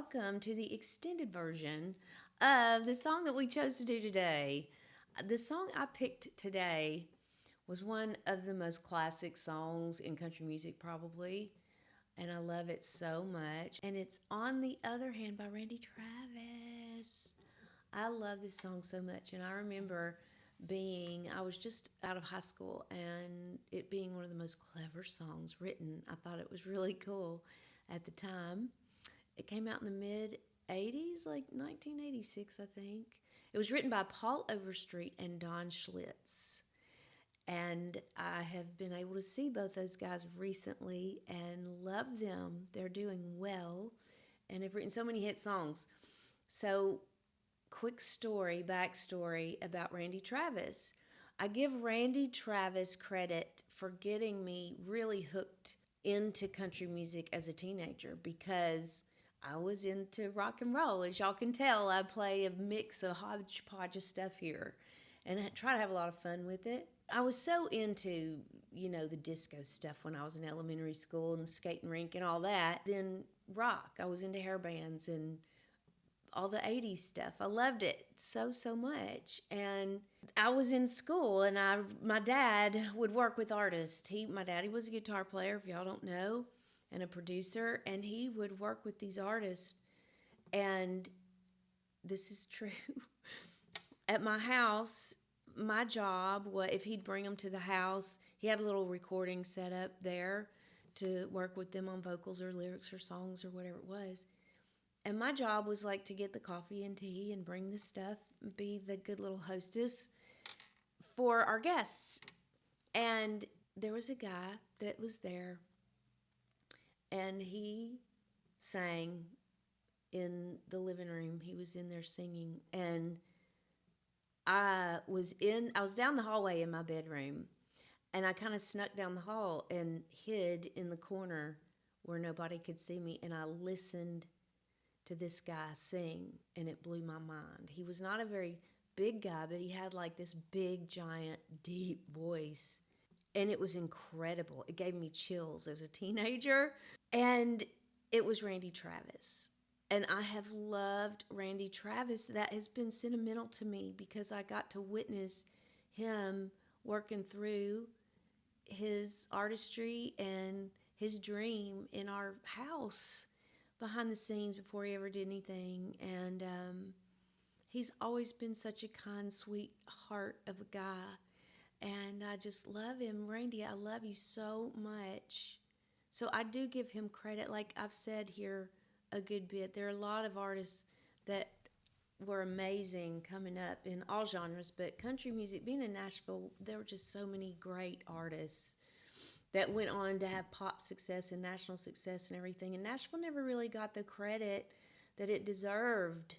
welcome to the extended version of the song that we chose to do today. The song I picked today was one of the most classic songs in country music, probably, and I love it so much. And it's On the Other Hand by Randy Travis. I love this song so much, and I remember I was just out of high school, and it being one of the most clever songs written. I thought it was really cool at the time. It came out in the mid 80s, like 1986, I think. It was written by Paul Overstreet and Don Schlitz. And I have been able to see both those guys recently and love them. They're doing well and have written so many hit songs. So, quick backstory about Randy Travis. I give Randy Travis credit for getting me really hooked into country music as a teenager because I was into rock and roll. As y'all can tell, I play a mix of hodgepodge of stuff here and I try to have a lot of fun with it. I was so into, the disco stuff when I was in elementary school and the skating rink and all that. Then rock. I was into hair bands and all the 80s stuff. I loved it so much. And I was in school and my dad would work with artists. My daddy was a guitar player, if y'all don't know, and a producer, and he would work with these artists. And this is true. At my house, my job was, if he'd bring them to the house, he had a little recording set up there to work with them on vocals or lyrics or songs or whatever it was. And my job was like to get the coffee and tea and bring the stuff, be the good little hostess for our guests. And there was a guy that was there, and he sang in the living room. He was in there singing, and I was down the hallway in my bedroom, and I kind of snuck down the hall and hid in the corner where nobody could see me, and I listened to this guy sing, and it blew my mind. He was not a very big guy, but he had like this big, giant, deep voice, and it was incredible. It gave me chills as a teenager, and it was Randy Travis. And I have loved Randy Travis. That has been sentimental to me because I got to witness him working through his artistry and his dream in our house behind the scenes before he ever did anything. And he's always been such a kind, sweet heart of a guy. And I just love him. Randy, I love you so much. So I do give him credit, like I've said here a good bit. There are a lot of artists that were amazing coming up in all genres, but country music, being in Nashville, there were just so many great artists that went on to have pop success and national success and everything. And Nashville never really got the credit that it deserved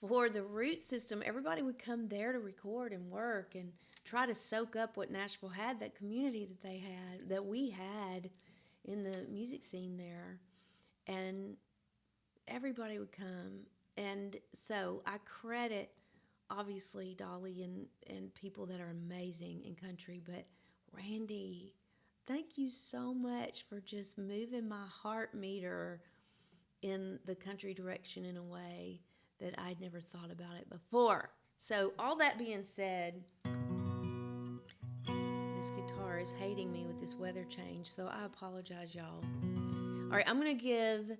for the root system. Everybody would come there to record and work and try to soak up what Nashville had, that community that they had, that we had in the music scene there. And everybody would come. And so I credit, obviously, Dolly and people that are amazing in country. But Randy, thank you so much for just moving my heart meter in the country direction in a way that I'd never thought about it before. So all that being said, this guitar is hating me with this weather change, so I apologize, y'all. All right, I'm going to give,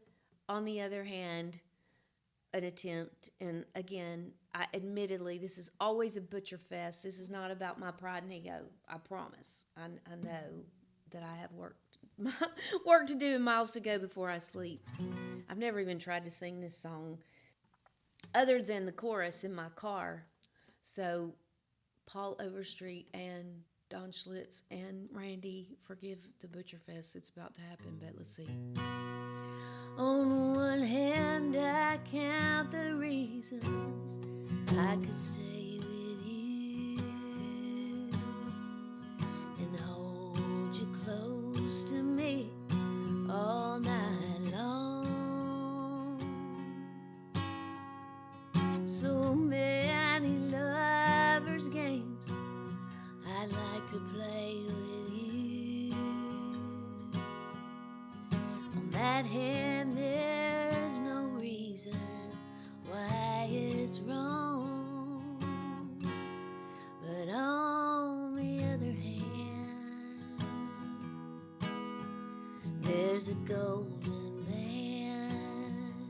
On the Other Hand, an attempt. And again, admittedly, this is always a butcher fest. This is not about my pride and ego, I promise. I know that I have work to do and miles to go before I sleep. I've never even tried to sing this song other than the chorus in my car. So Paul Overstreet and Don Schlitz and Randy, forgive the butcher fest that's about to happen, but let's see. On one hand, I count the reasons I could stay with you and hold you close to me all night long. So many lovers' games I like to play with you. On that hand, there's no reason it's wrong, but on the other hand, there's a golden band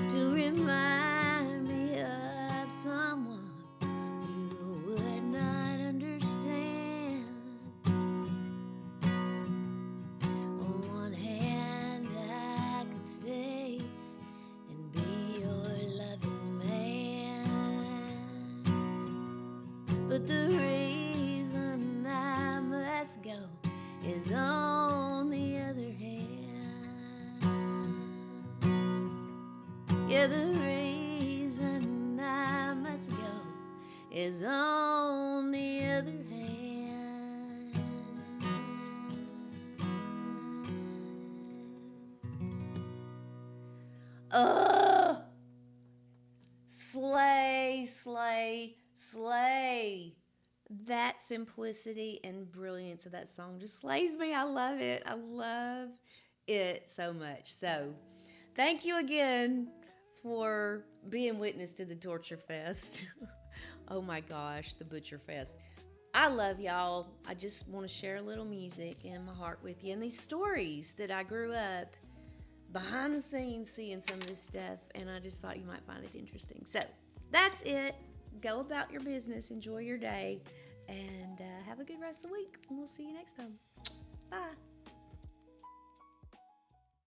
to remind me of someone you would not understand. On one hand, I could stay and be your loving man, but the reason I must go is on the other hand. Yeah, the reason I must go is on the other hand. Oh, slay, slay, slay. That simplicity and brilliance of that song just slays me. I love it. I love it so much. So, thank you again for being witness to the Torture Fest. Oh my gosh, the Butcher Fest. I love y'all. I just want to share a little music in my heart with you and these stories that I grew up behind the scenes seeing some of this stuff, and I just thought you might find it interesting. So that's it. Go about your business, enjoy your day, and have a good rest of the week. And we'll see you next time. Bye.